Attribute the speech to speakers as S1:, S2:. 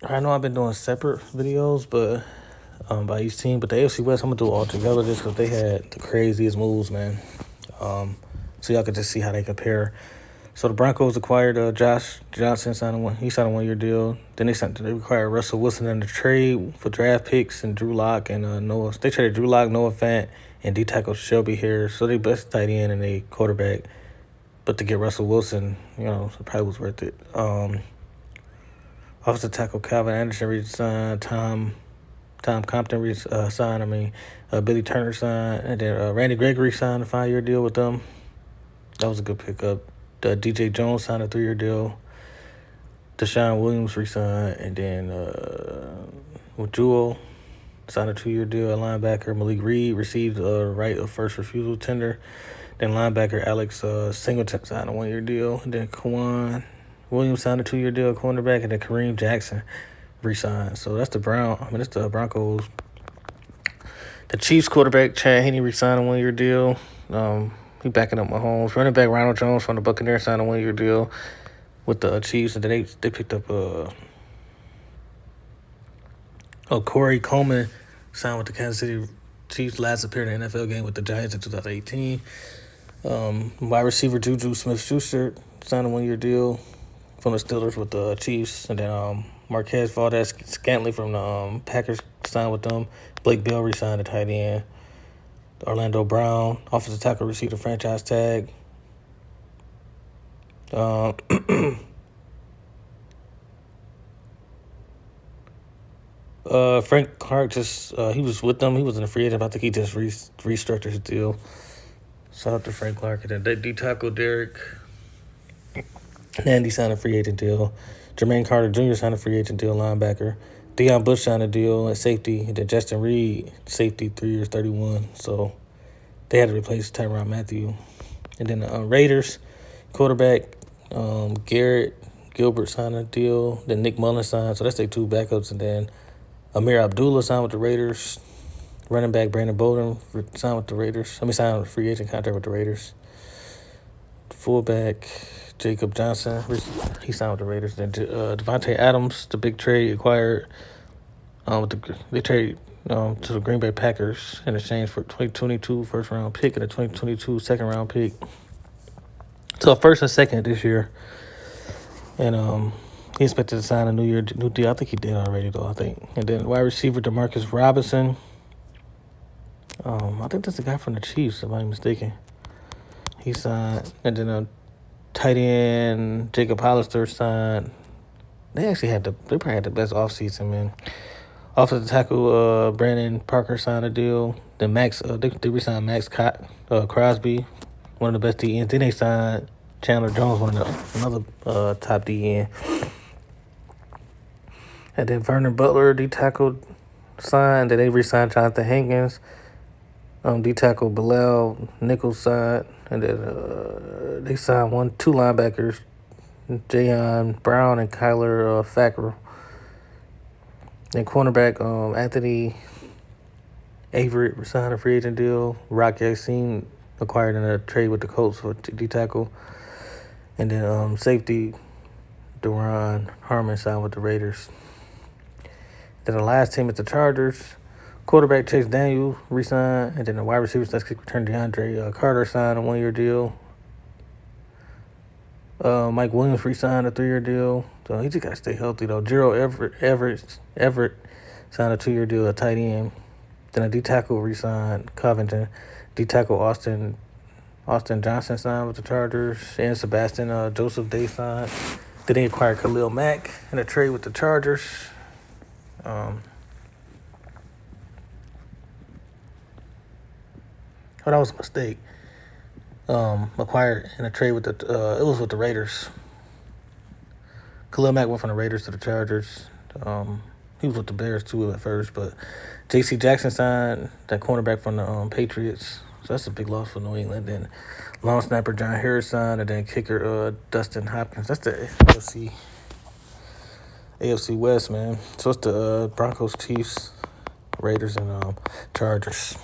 S1: I know I've been doing separate videos, but by each team. But the AFC West, I'm gonna do it all together just because they had the craziest moves, man. So y'all could just see how they compare. So the Broncos acquired Josh Johnson, he signed a 1 year deal. Then they acquired Russell Wilson in the trade for draft picks and Drew Lock and Noah. They traded Drew Lock, Noah Fant, and D tackle Shelby Harris. So they best tight end and they quarterback. But to get Russell Wilson, it probably was worth it. Offensive tackle Calvin Anderson re-signed. Tom Compton re-signed. Billy Turner signed. And then Randy Gregory signed a 5 year deal with them. That was a good pickup. DJ Jones signed a 3 year deal. Deshaun Williams re-signed. And then with Jewel signed a 2 year deal at linebacker. Malik Reed received a right of first refusal tender. Then linebacker Alex Singleton signed a 1 year deal. And then Kwan Williams signed a 2 year deal at cornerback. And then Kareem Jackson re-signed. So that's the Broncos. The Chiefs quarterback Chad Henne re-signed a 1 year deal. He backing up Mahomes. Running back Ronald Jones from the Buccaneers signed a 1 year deal with the Chiefs, and then they picked up Corey Coleman signed with the Kansas City Chiefs. Last appeared in an NFL game with the Giants in 2018. Wide receiver Juju Smith-Schuster signed a 1 year deal from the Steelers with the Chiefs, and then Marquez Valdez-Scantling from the Packers signed with them. Blake Bell re-signed at tight end. Orlando Brown, offensive tackle, received a franchise tag. Frank Clark he was with them. He was in a free agent. I think he just restructured his deal. Shout out to Frank Clark. And then D tackle Derek Nandy signed a free agent deal. Jermaine Carter Jr. signed a free agent deal, linebacker. Deion Bush signed a deal at safety. And then Justin Reed, safety, 3 years, 31. So they had to replace Tyrann Mathieu. And then the Raiders quarterback Garrett Gilbert signed a deal. Then Nick Mullins signed. So that's their 2 backups. And then Amir Abdullah signed with the Raiders. Running back Brandon Bolden signed with the Raiders. Signed a free agent contract with the Raiders. Fullback Jacob Johnson, he signed with the Raiders. Then Devontae Adams, the big trade acquired. They traded to the Green Bay Packers in exchange for 2022 first round pick and a 2022 second round pick. So first and second this year. And he expected to sign a new deal. I think he did already, though, And then wide receiver Demarcus Robinson. I think that's the guy from the Chiefs, if I'm not mistaken. He signed. And then tight end Jacob Hollister signed. They probably had the best offseason, man. Offensive tackle Brandon Parker signed a deal. Then they re-signed Max Crosby, one of the best DNs. Then they signed Chandler Jones, another top DN. And then Vernon Butler, D tackle, signed. Then they re-signed Jonathan Hankins. D tackle Bilal Nichols signed. And then they signed 2 linebackers, Jayon Brown and Kyler Fackrell. Then cornerback Anthony Averett signed a free agent deal. Rock Ya-Sin acquired in a trade with the Colts for D tackle. And then safety Duron Harmon signed with the Raiders. Then the last team is the Chargers. Quarterback Chase Daniel re-signed. And then the wide receivers, that's kick return DeAndre Carter signed a 1 year deal. Mike Williams re-signed a 3 year deal. So he just got to stay healthy, though. Gerald Everett signed a 2 year deal at tight end. Then a D tackle re-signed Covington. D tackle Austin Johnson signed with the Chargers. And Sebastian Joseph Day signed. Then they acquired Khalil Mack in a trade with the Chargers. That was a mistake. Acquired in a trade with it was with the Raiders. Khalil Mack went from the Raiders to the Chargers. He was with the Bears too at first, but J.C. Jackson signed, that cornerback from the Patriots. So that's a big loss for New England. Then long snapper John Harris signed, and then kicker Dustin Hopkins. That's the AFC West, man. So it's the Broncos, Chiefs, Raiders, and Chargers.